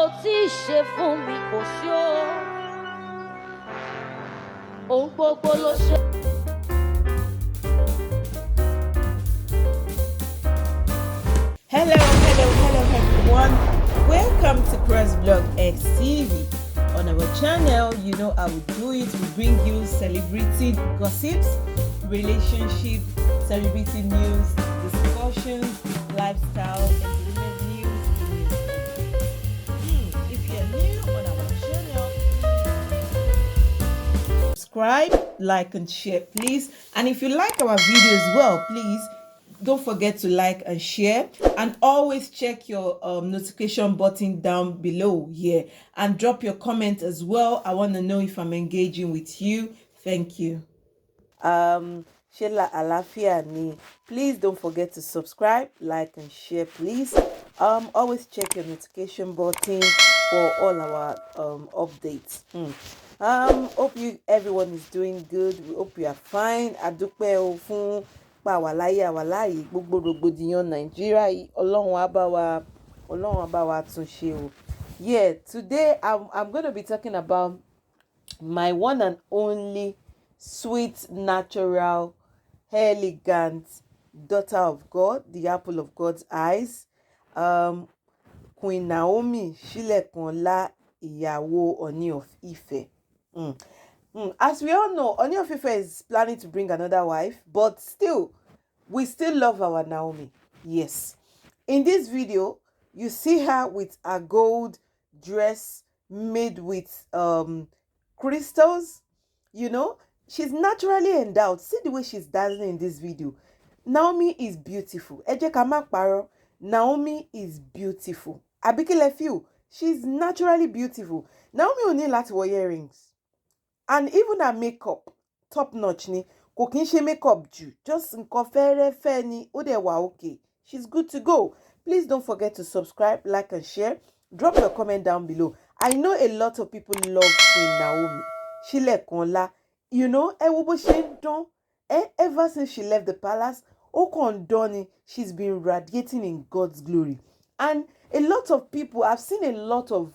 ò tí ì ṣe fún mi kò sí o. Ohun gbogbo ló ṣe. Hello everyone. Welcome to Crossblog X TV. On our channel, you know how we do it. We bring you celebrity gossips, relationship, celebrity news, discussions, lifestyle, entertainment news. If you're new on our channel, subscribe, like, and share, please. And if you like our video as well, please don't forget to like and share, and always check your notification button down below here and drop your comment as well. I want to know if I'm engaging with you. Thank you. Sheila Alafia ni. Please don't forget to subscribe, like, and share, please. Always check your notification button for all our updates. Hope everyone is doing good. We hope you are fine. Adúpẹ́ o fún pa wà láyé gbogbo rògbòdìyàn Nàìjíríà yìí. Ọlọ́run á bá wa tún ṣe o. Yeah, today I'm going to be talking about my one and only sweet, natural, elegant daughter of God, the apple of God's eyes, Queen Naomi Ṣílẹ̀kùnọlá ìyàwó Ooni of Ife. As we all know, Ooni of Ife is planning to bring another wife, but still, we still love our Naomi. Yes. In this video, you see her with a gold dress made with crystals. You know, she's naturally endowed. See the way she's dancing in this video. Naomi is beautiful. Ẹ jẹ́ ká má parọ́. Naomi is beautiful. Abikile feel she's naturally beautiful. Naomi ò ní láti wear earrings. And even her makeup, top notch ni. Kò kí ń ṣe makeup jù. Just nǹkan fẹ́rẹ́fẹ́ ni. Ó dẹ̀ wà okay. She's good to go. Please don't forget to subscribe, like, and share. Drop your comment down below. I know a lot of people love Queen Naomi Ṣílẹ̀kùnọlá. You know, ẹ wo bó ṣe ń dán. Ever since she left the palace, ó kàn dán ni. She's been radiating in God's glory. And a lot of people, I've seen a lot of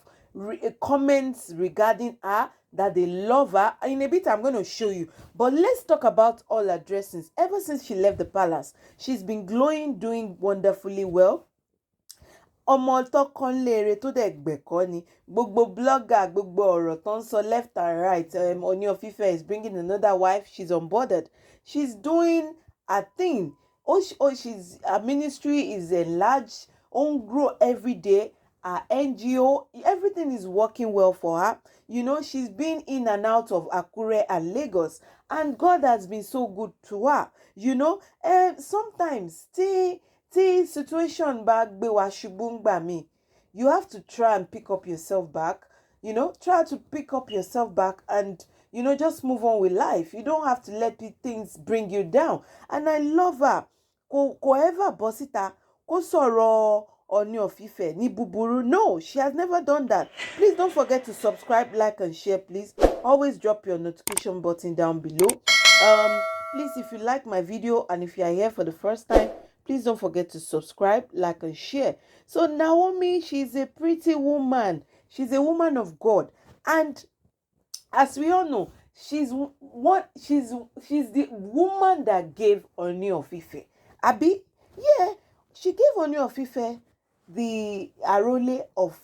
comments regarding her, that they love her. In a bit, I'm going to show you. But let's talk about all her dressings. Ever since she left the palace, she's been glowing, doing wonderfully well. Ọmọ tó kàn lére tó dẹ̀ gbẹ̀kọ́ ni. Gbogbo blogger, gbogbo ọ̀rọ̀ tó ń sọ left and right. Ooni of Ife is bringing another wife. She's onboarded. She's doing a thing. Her ministry is enlarged. Grow every day. Her NGO, everything is working well for her. You know, she's been in and out of Akure and Lagos, and God has been so good to her. You know, sometimes situation back me, you have to try and pick up yourself back. You know, try to pick up yourself back and, you know, just move on with life. You don't have to let things bring you down. And I love her. Ko ever bosita, ko sọ̀rọ̀ Ooni of Ife ni búburú. No, she has never done that. Please don't forget to subscribe, like, and share, please. Always drop your notification button down below. Please, if you like my video and if you are here for the first time, please don't forget to subscribe, like, and share. So Naomi, she's a pretty woman. She's a woman of God. And as we all know, she's the woman that gave Ooni of Ife. Abi, yeah, she gave Ooni of Ife the Arole of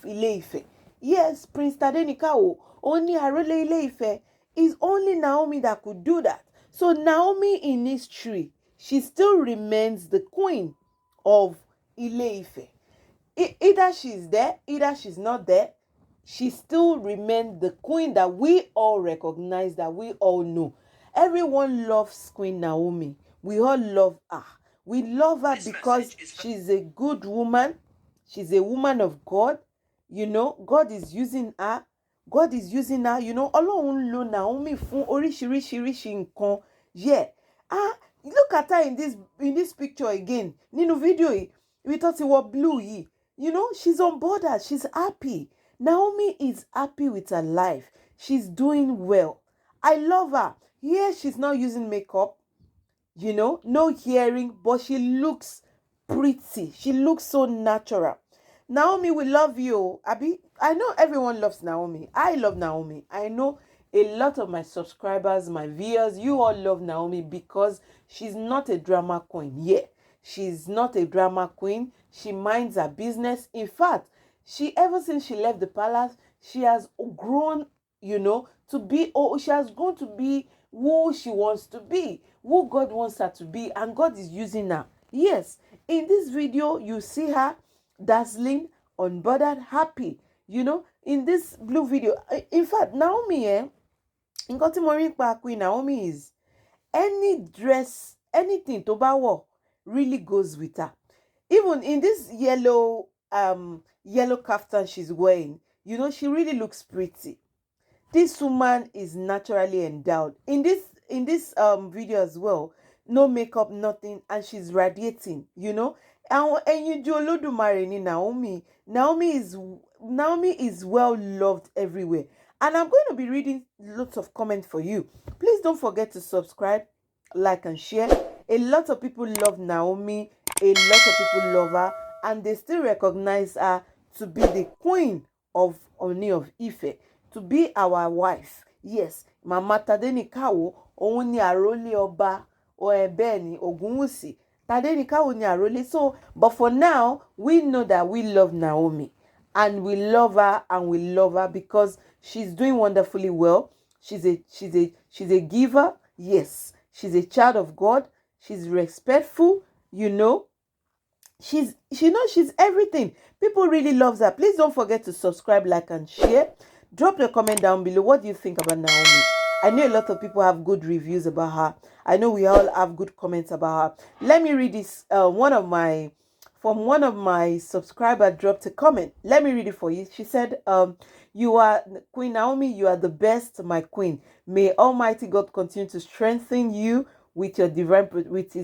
Ile-Ife. Yes, Prince Tadenikawo, only Arole Ile-Ife. Is only Naomi that could do that. So Naomi in history, she still remains the queen of Ile-Ife. Either she's there, either she's not there, she still remains the queen that we all recognize, that we all know. Everyone loves Queen Naomi. We all love her. We love her because she's a good woman. She's a woman of God. You know, God is using her. God is using her. You know, Ọlọ́run lò Naomi fún oríṣiríṣi nǹkan. Yeah. Look at her in this picture again. Nínú video yìí, we thought it was blue yìí. You know, she's on board. She's happy. Naomi is happy with her life. She's doing well. I love her. Yeah, she's not using makeup. You know, no hearing, but she looks pretty. She looks so natural. Naomi, we love you. Abi, I know everyone loves Naomi. I love Naomi. I know a lot of my subscribers, my viewers, you all love Naomi because she's not a drama queen. Yeah, she's not a drama queen. She minds her business. In fact, ever since she left the palace, she has grown, to be, she has grown to be who she wants to be, who God wants her to be, and God is using her. Yes, in this video, you see her dazzling, unbothered, happy. In this blue video, in fact, Naomi, nǹkan tí mo rí pa Queen Naomi is any dress, anything tó bá wọ̀ really goes with her. Even in this yellow kaftan she's wearing, she really looks pretty. This woman is naturally endowed. In this video as well, no makeup, nothing, and she's radiating. And you do Olódùmarè ni Naomi. Naomi is well loved everywhere. And I'm going to be reading lots of comments for you. Please don't forget to subscribe, like, and share. A lot of people love Naomi. A lot of people love her, and they still recognize her to be the queen of Ooni of Ife, to be our wife. Yes, Mama Tadenikawo, òun ni àrólé ọba bẹ́ẹ̀ ni Ogunwusi. Tadenikawo ni àrólé. So, but for now, we know that we love Naomi, and we love her, because she's doing wonderfully well. She's a giver. Yes, she's a child of God. She's respectful. She's everything. People really love her. Please don't forget to subscribe, like, and share. Drop your comment down below. What do you think about Naomi? I know a lot of people have good reviews about her. I know we all have good comments about her. Let me read this. One of my subscriber dropped a comment. Let me read it for you. She said, you are Queen Naomi, you are the best, my queen. May Almighty God continue to strengthen you with his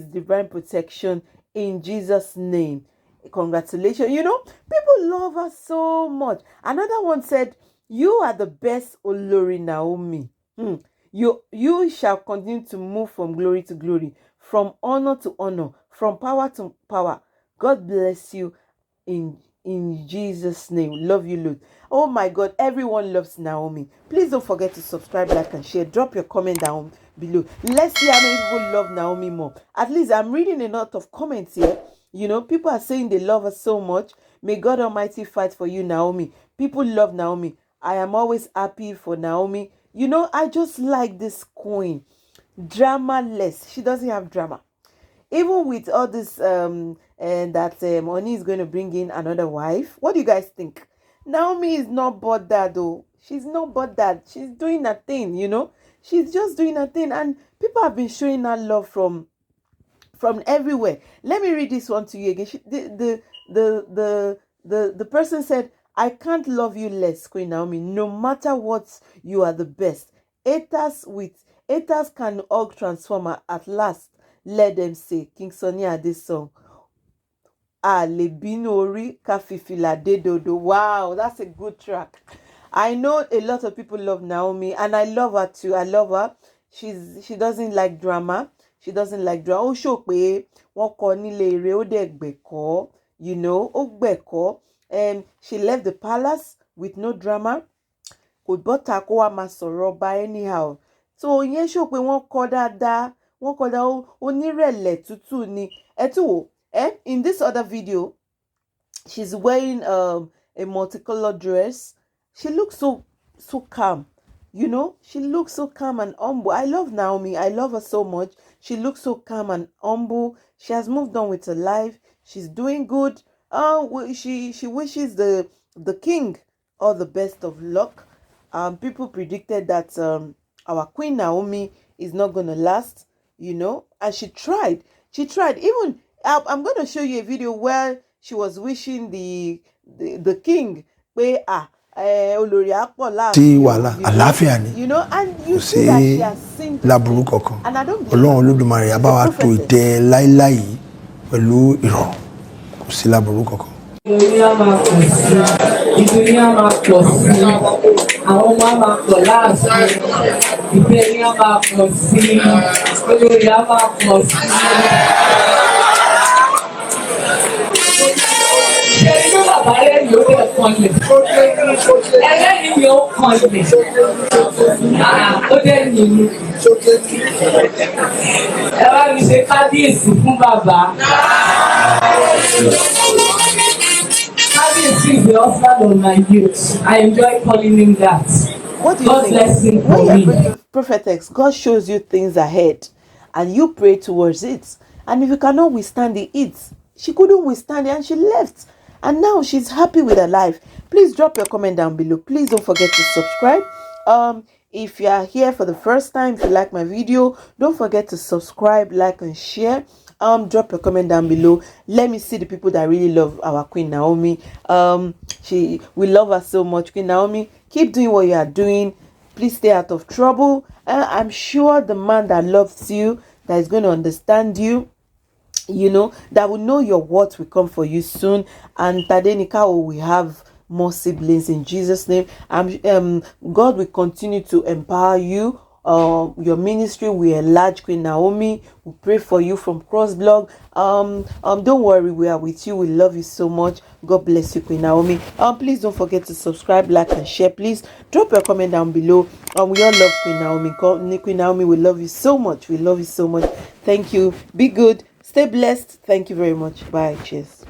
divine protection in Jesus' name. Congratulations. People love her so much. Another one said, you are the best, olori Naomi. You shall continue to move from glory to glory, from honor to honor, from power to power. God bless you in Jesus' name. Love you, Lord. Oh my God, everyone loves Naomi. Please don't forget to subscribe, like, and share. Drop your comment down below. Let's see how many people love Naomi more. At least I'm reading a lot of comments here. People are saying they love her so much. May God Almighty fight for you, Naomi. People love Naomi. I am always happy for Naomi. I just like this queen. Drama-less. She doesn't have drama. Even with all this and that Ooni is going to bring in another wife. What do you guys think? Naomi is not bothered though. She's not bothered. She's doing her thing, She's just doing her thing. And people have been showing her love from everywhere. Let me read this one to you again. The person said, I can't love you less, Queen Naomi. No matter what, you are the best. Haters can all transform her at last. Let them say. King Sunny Ade song. Lebinori Kafifila Dedodo. Wow, that's a good track. I know a lot of people love Naomi, and I love her too. I love her. She doesn't like drama. She doesn't like drama. Ó sọ pé wọ́n kọ nílé ire ó dẹ̀ gbẹ̀kọ́, ó gbẹ̀kọ́. She left the palace with no drama. Kò bọ́ta kó wá máa sọ̀rọ̀ ọba anyhow. So ìyẹn sọ pé wọ́n kọ dáadáa. Wọ́n kọ dáadáa, onírẹ̀lẹ̀ tútù ni. Ẹ tún wò, in this other video, she's wearing a multicolored dress. She looks so calm. She looks so calm and humble. I love Naomi. I love her so much. She looks so calm and humble. She has moved on with her life. She's doing good. She wishes the king all the best of luck. People predicted that our Queen Naomi is not going to last, and she tried. Even I'm going to show you a video where she was wishing the king pé olórí àpọ̀ láàfin, and you see that she has seen láburú kankan. And I don't believe Ọlọ́run Olódùmarè á bá wa tó ìtẹ́ láíláí pẹ̀lú ìrọ̀rùn, kò sí láburú kankan. Ìdùnnú á máa pọ̀ sí, ìdùnnú á máa pọ̀ sí, àwọn ọmọ á máa pọ̀ láàfin, ìbẹ̀rẹ̀ á máa pọ̀ sí, olórí á máa pọ̀ sí. Ṣé inú bàbá rẹ̀ mi ò fẹ́ kọ́lẹ̀. Ẹlẹ́rìí mi ò kọ́lẹ̀. Ó dẹ̀ nìyí. Ẹ bá mi ṣe kábíyèsí fún bàbá. Kábíyèsí is the husband of my youth. I enjoy calling him that. What do you God think? bless him for When you're me. a prophetess, God shows you things ahead and you pray towards it. And if you cannot withstand the it, she couldn't withstand it and she left. And now she's happy with her life. Please drop your comment down below. Please don't forget to subscribe. If you are here for the first time, if you like my video, don't forget to subscribe, like, and share. Drop your comment down below. Let me see the people that really love our Queen Naomi. We love her so much. Queen Naomi, keep doing what you are doing. Please stay out of trouble. I'm sure the man that loves you, that is going to understand you, that will know your worth, will come for you soon. And Tadenika will have more siblings in Jesus' name. God will continue to empower you. Your ministry will enlarge. Queen Naomi, we pray for you from Cross Blog. Don't worry, we are with you. We love you so much. God bless you, Queen Naomi. Please don't forget to subscribe, like, and share. Please drop your comment down below. We all love Queen Naomi. Queen Naomi, we love you so much. We love you so much. Thank you. Be good. Stay blessed. Thank you very much. Bye. Cheers.